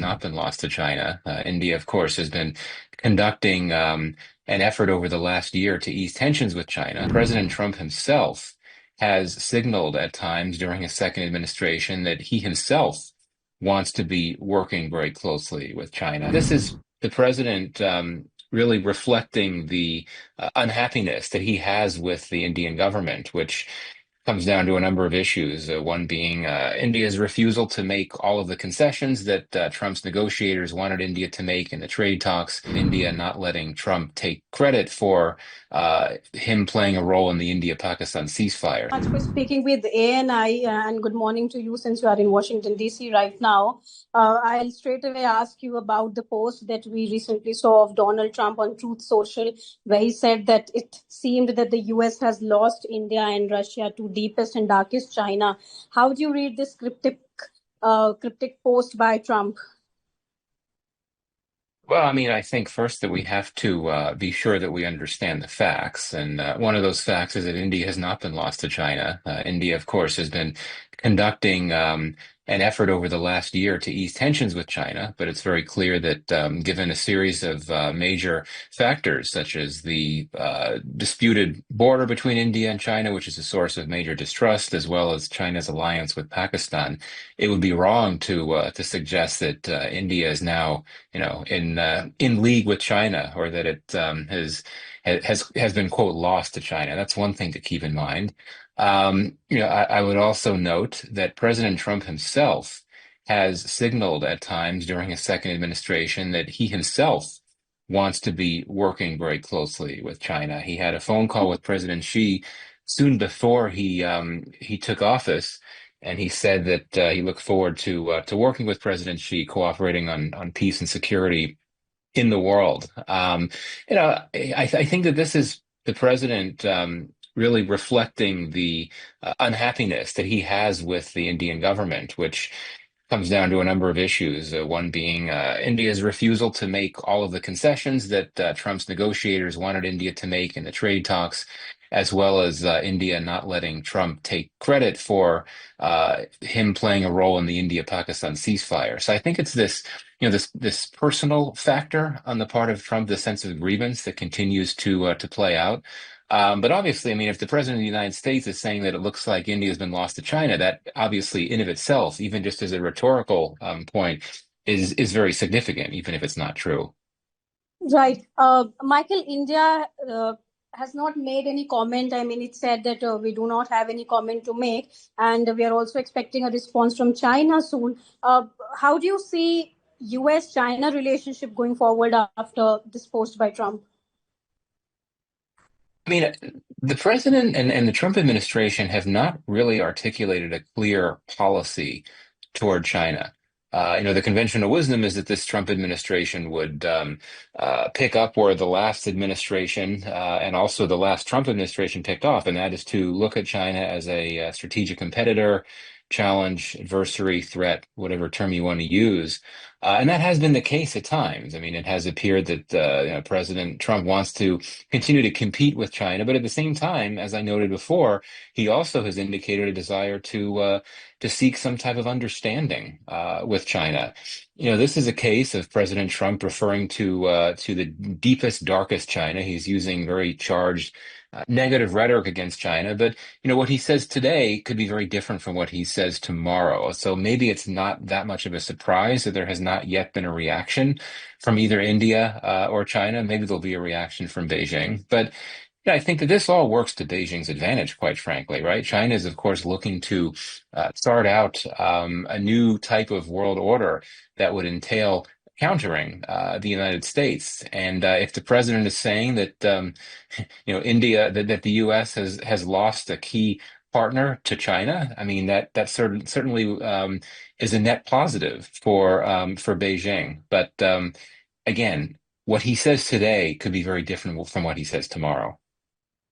not been lost to China. India, of course, has been conducting an effort over the last year to ease tensions with China. President Trump himself has signaled at times during his second administration that he himself wants to be working very closely with China. This is the president really reflecting the unhappiness that he has with the Indian government, which comes down to a number of issues. One being India's refusal to make all of the concessions that Trump's negotiators wanted India to make in the trade talks. India not letting Trump take credit for him playing a role in the India-Pakistan ceasefire. Thanks for speaking with ANI, and good morning to you since you are in Washington, D.C. right now. I'll straight away ask you about the post that we recently saw of Donald Trump on Truth Social, where he said that it seemed that the U.S. has lost India and Russia to deepest and darkest China. How do you read this cryptic post by Trump? Well, I mean, I think first that we have to be sure that we understand the facts. And one of those facts is that India has not been lost to China. India, of course, has been conducting an effort over the last year to ease tensions with China. But it's very clear that given a series of major factors, such as the disputed border between India and China, which is a source of major distrust, as well as China's alliance with Pakistan, it would be wrong to suggest that India is now, in league with China, or that it has been, quote, lost to China. That's one thing to keep in mind. I would also note that President Trump himself has signaled at times during his second administration that he himself wants to be working very closely with China. He had a phone call with President Xi soon before he took office, and he said that he looked forward to working with President Xi, cooperating on peace and security in the world. I think that this is the president really reflecting the unhappiness that he has with the Indian government, which comes down to a number of issues. One being India's refusal to make all of the concessions that Trump's negotiators wanted India to make in the trade talks, as well as India not letting Trump take credit for him playing a role in the India-Pakistan ceasefire. So I think it's this personal factor on the part of Trump, the sense of grievance that continues to play out. But obviously, I mean, if the president of the United States is saying that it looks like India has been lost to China, that obviously in of itself, even just as a rhetorical point, is very significant, even if it's not true. Right. Michael, India has not made any comment. I mean, it said that we do not have any comment to make, and we are also expecting a response from China soon. How do you see U.S.-China relationship going forward after this post by Trump? I mean, the president and the Trump administration have not really articulated a clear policy toward China. The conventional wisdom is that this Trump administration would pick up where the last administration and also the last Trump administration picked off, and that is to look at China as a strategic competitor, challenge, adversary, threat, whatever term you want to use. And that has been the case at times. I mean, it has appeared that President Trump wants to continue to compete with China, but at the same time, as I noted before, he also has indicated a desire to seek some type of understanding with China. This is a case of President Trump referring to the deepest, darkest China. He's using very charged negative rhetoric against China, but what he says today could be very different from what he says tomorrow. So maybe it's not that much of a surprise that there has not yet been a reaction from either India or China. Maybe there'll be a reaction from Beijing, but I think that this all works to Beijing's advantage, quite frankly, right? China is, of course, looking to start out a new type of world order that would entail countering the United States. And if the president is saying that India, that the U.S. has lost a key partner to China, I mean that certainly is a net positive for Beijing. But again, what he says today could be very different from what he says tomorrow.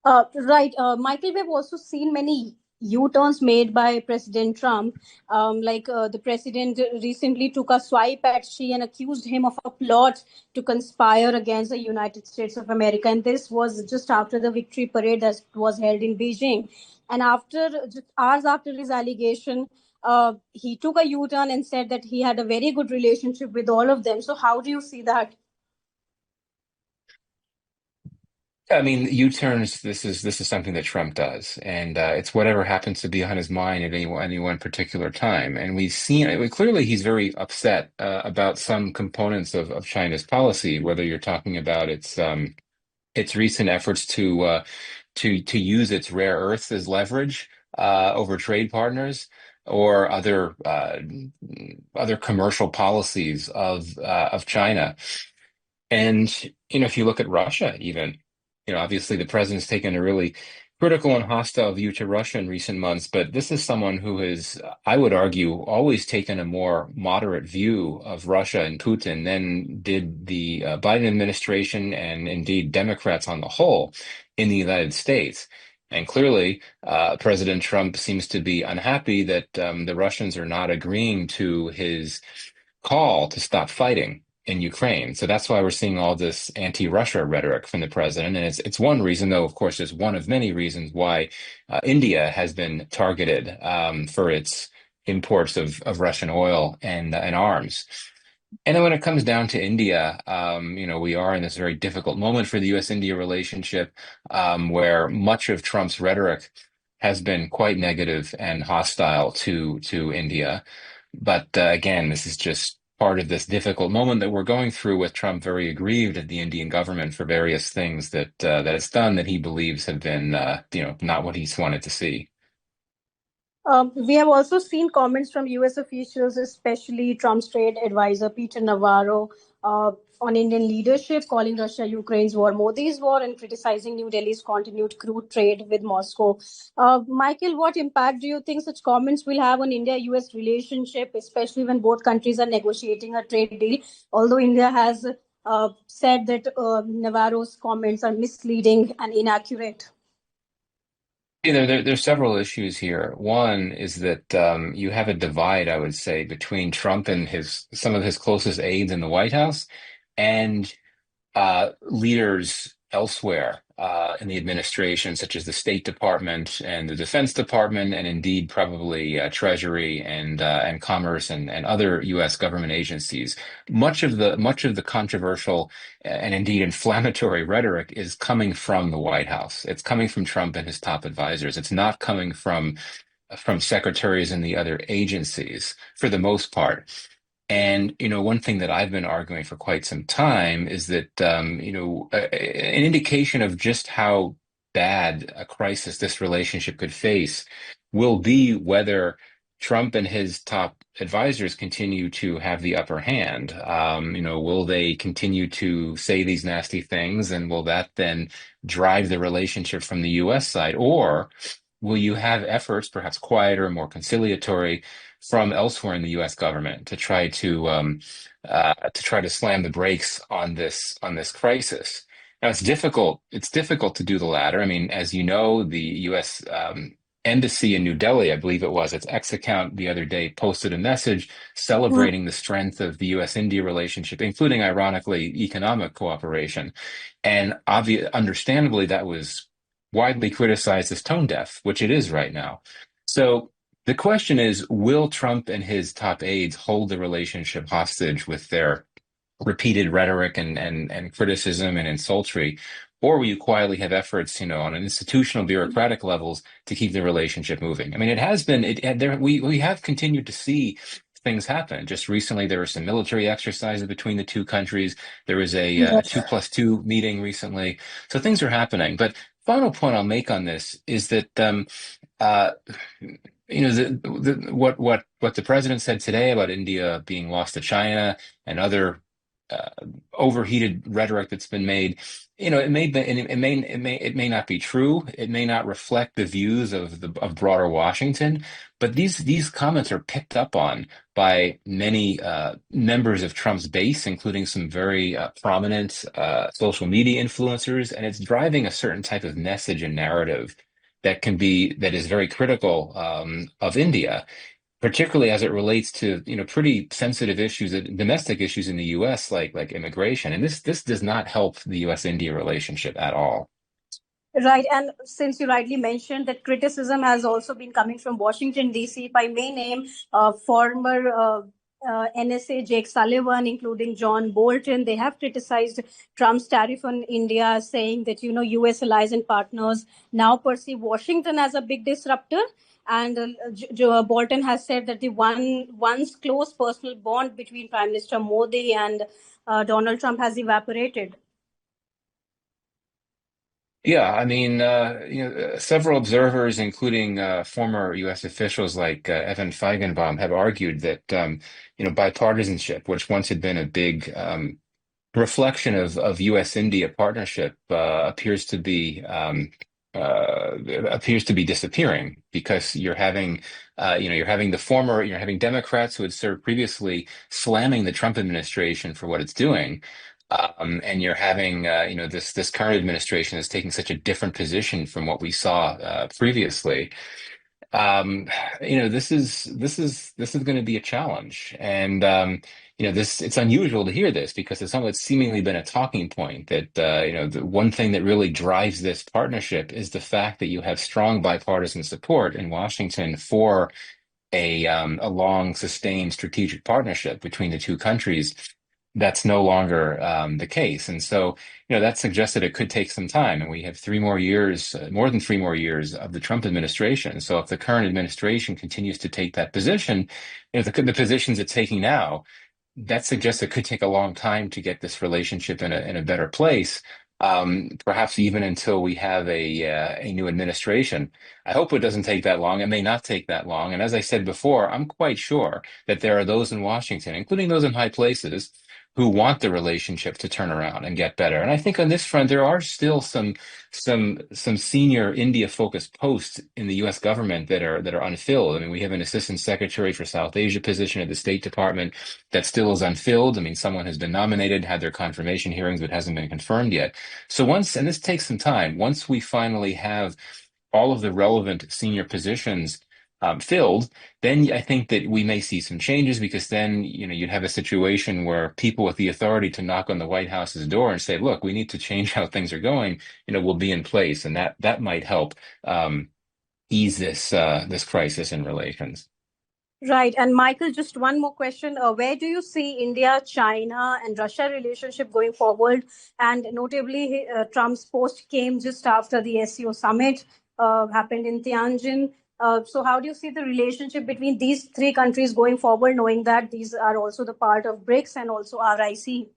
Right, Michael, we've also seen many U-turns made by President Trump. The president recently took a swipe at Xi and accused him of a plot to conspire against the United States of America. And this was just after the victory parade that was held in Beijing. And just hours after his allegation, he took a U-turn and said that he had a very good relationship with all of them. So how do you see that? I mean, U-turns. This is something that Trump does, and it's whatever happens to be on his mind at any one particular time. And we've seen clearly he's very upset about some components of China's policy, whether you're talking about its recent efforts to use its rare earths as leverage over trade partners, or other commercial policies of China. And if you look at Russia, even, obviously the president's taken a really critical and hostile view to Russia in recent months, but this is someone who has, I would argue, always taken a more moderate view of Russia and Putin than did the Biden administration and indeed Democrats on the whole in the United States. And clearly, President Trump seems to be unhappy that the Russians are not agreeing to his call to stop fighting in Ukraine. So that's why we're seeing all this anti-Russia rhetoric from the president. And it's one reason, though, of course, is one of many reasons why India has been targeted for its imports of Russian oil and arms. And then when it comes down to India, we are in this very difficult moment for the U.S.-India relationship, where much of Trump's rhetoric has been quite negative and hostile to India. But again, this is just part of this difficult moment that we're going through, with Trump very aggrieved at the Indian government for various things that it's done that he believes have been, not what he's wanted to see. We have also seen comments from US officials, especially Trump's trade advisor Peter Navarro, on Indian leadership, calling Russia Ukraine's war Modi's war and criticizing New Delhi's continued crude trade with Moscow. Michael, what impact do you think such comments will have on India-US relationship, especially when both countries are negotiating a trade deal? Although India has said that Navarro's comments are misleading and inaccurate. There's several issues here. One is that you have a divide, I would say, between Trump and some of his closest aides in the White House and leaders elsewhere in the administration, such as the State Department and the Defense Department, and indeed probably Treasury and Commerce and other U.S. government agencies. Much of the controversial and indeed inflammatory rhetoric is coming from the White House. It's coming from Trump and his top advisors. It's not coming from secretaries in the other agencies for the most part. And, one thing that I've been arguing for quite some time is that, an indication of just how bad a crisis this relationship could face will be whether Trump and his top advisors continue to have the upper hand. Will they continue to say these nasty things, and will that then drive the relationship from the U.S. side? Or will you have efforts, perhaps quieter, more conciliatory, from elsewhere in the U.S. government to try to slam the brakes on this crisis? Now, it's difficult. It's difficult to do the latter. I mean, as you know, the U.S. Embassy in New Delhi, I believe it was, its X account the other day posted a message celebrating the strength of the U.S.-India relationship, including, ironically, economic cooperation. And understandably, that was widely criticized as tone deaf, which it is right now. So the question is, will Trump and his top aides hold the relationship hostage with their repeated rhetoric and criticism and insultery? Or will you quietly have efforts, on an institutional, bureaucratic levels to keep the relationship moving? I mean, it has been, we have continued to see things happen. Just recently, there were some military exercises between the two countries. There was a 2+2 meeting recently. So things are happening. But final point I'll make on this is that, what the president said today about India being lost to China and other overheated rhetoric that's been made, it may not be true. It may not reflect the views of broader Washington, but these comments are picked up on by many members of Trump's base, including some very prominent social media influencers, and it's driving a certain type of message and narrative that is very critical of India, particularly as it relates to pretty sensitive issues, domestic issues in the U.S. like immigration, and this does not help the U.S.-India relationship at all. Right, and since you rightly mentioned that criticism has also been coming from Washington, D.C., if I may name former NSA Jake Sullivan, including John Bolton, they have criticized Trump's tariff on India, saying that, U.S. allies and partners now perceive Washington as a big disruptor. And Bolton has said that the once close personal bond between Prime Minister Modi and Donald Trump has evaporated. Yeah, I mean, several observers, including former U.S. officials like Evan Feigenbaum, have argued that bipartisanship, which once had been a big reflection of U.S.-India partnership, appears to be disappearing because you're having Democrats who had served previously slamming the Trump administration for what it's doing. And you're having, this current administration is taking such a different position from what we saw previously. Um, this is going to be a challenge, and this it's unusual to hear this because it's seemingly been a talking point that the one thing that really drives this partnership is the fact that you have strong bipartisan support in Washington for a long, sustained strategic partnership between the two countries. That's no longer the case. And so, that suggests that it could take some time. And we have 3 more years, more than 3 more years of the Trump administration. So if the current administration continues to take that position, the positions it's taking now, that suggests it could take a long time to get this relationship in a better place. Perhaps even until we have a new administration. I hope it doesn't take that long. It may not take that long. And as I said before, I'm quite sure that there are those in Washington, including those in high places, who want the relationship to turn around and get better. And I think on this front, there are still some senior India-focused posts in the U.S. government that are unfilled. I mean, we have an assistant secretary for South Asia position at the State Department that still is unfilled. I mean, someone has been nominated, had their confirmation hearings, but hasn't been confirmed yet. So and this takes some time, once we finally have all of the relevant senior positions filled, then I think that we may see some changes because then, you'd have a situation where people with the authority to knock on the White House's door and say, look, we need to change how things are going, will be in place. And that might help ease this crisis in relations. Right. And Michael, just one more question. Where do you see India, China, and Russia relationship going forward? And notably, Trump's post came just after the SEO summit happened in Tianjin. So how do you see the relationship between these three countries going forward, knowing that these are also the part of BRICS and also RIC?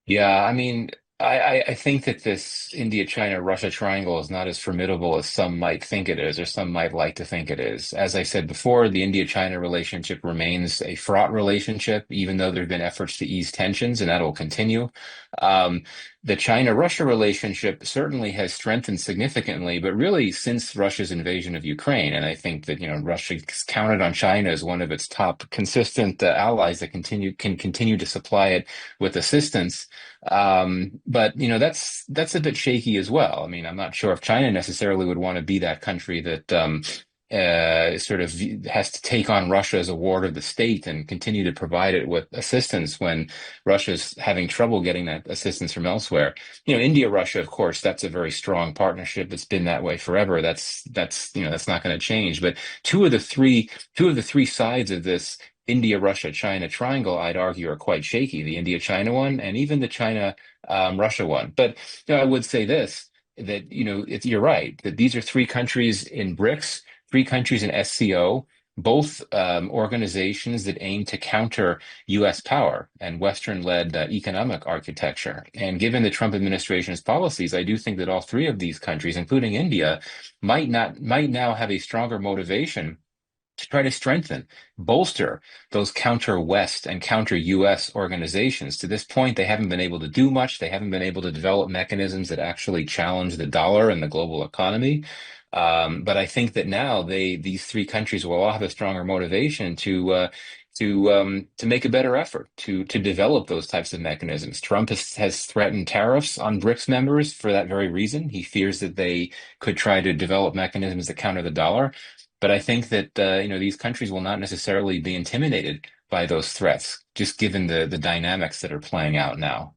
Yeah, I mean, I think that this India-China-Russia triangle is not as formidable as some might think it is, or some might like to think it is. As I said before, the India-China relationship remains a fraught relationship, even though there have been efforts to ease tensions, and that will continue. Um, the China-Russia relationship certainly has strengthened significantly, but really since Russia's invasion of Ukraine. And I think that, Russia counted on China as one of its top consistent allies that can continue to supply it with assistance. But that's a bit shaky as well. I mean, I'm not sure if China necessarily would want to be that country that sort of has to take on Russia as a ward of the state and continue to provide it with assistance when Russia's having trouble getting that assistance from elsewhere. India, Russia, of course, that's a very strong partnership. It's been that way forever. That's not going to change. But two of the three sides of this India, Russia, China triangle, I'd argue, are quite shaky. The India, China one, and even the China, Russia one. But I would say this, that you're right that these are three countries in BRICS, three countries in SCO, both organizations that aim to counter U.S. power and Western-led economic architecture. And given the Trump administration's policies, I do think that all three of these countries, including India, might now have a stronger motivation to try to strengthen, bolster those counter West and counter US organizations. To this point, they haven't been able to do much. They haven't been able to develop mechanisms that actually challenge the dollar and the global economy. But I think that now these three countries will all have a stronger motivation to make a better effort to develop those types of mechanisms. Trump has threatened tariffs on BRICS members for that very reason. He fears that they could try to develop mechanisms that counter the dollar. But I think that these countries will not necessarily be intimidated by those threats, just given the dynamics that are playing out now.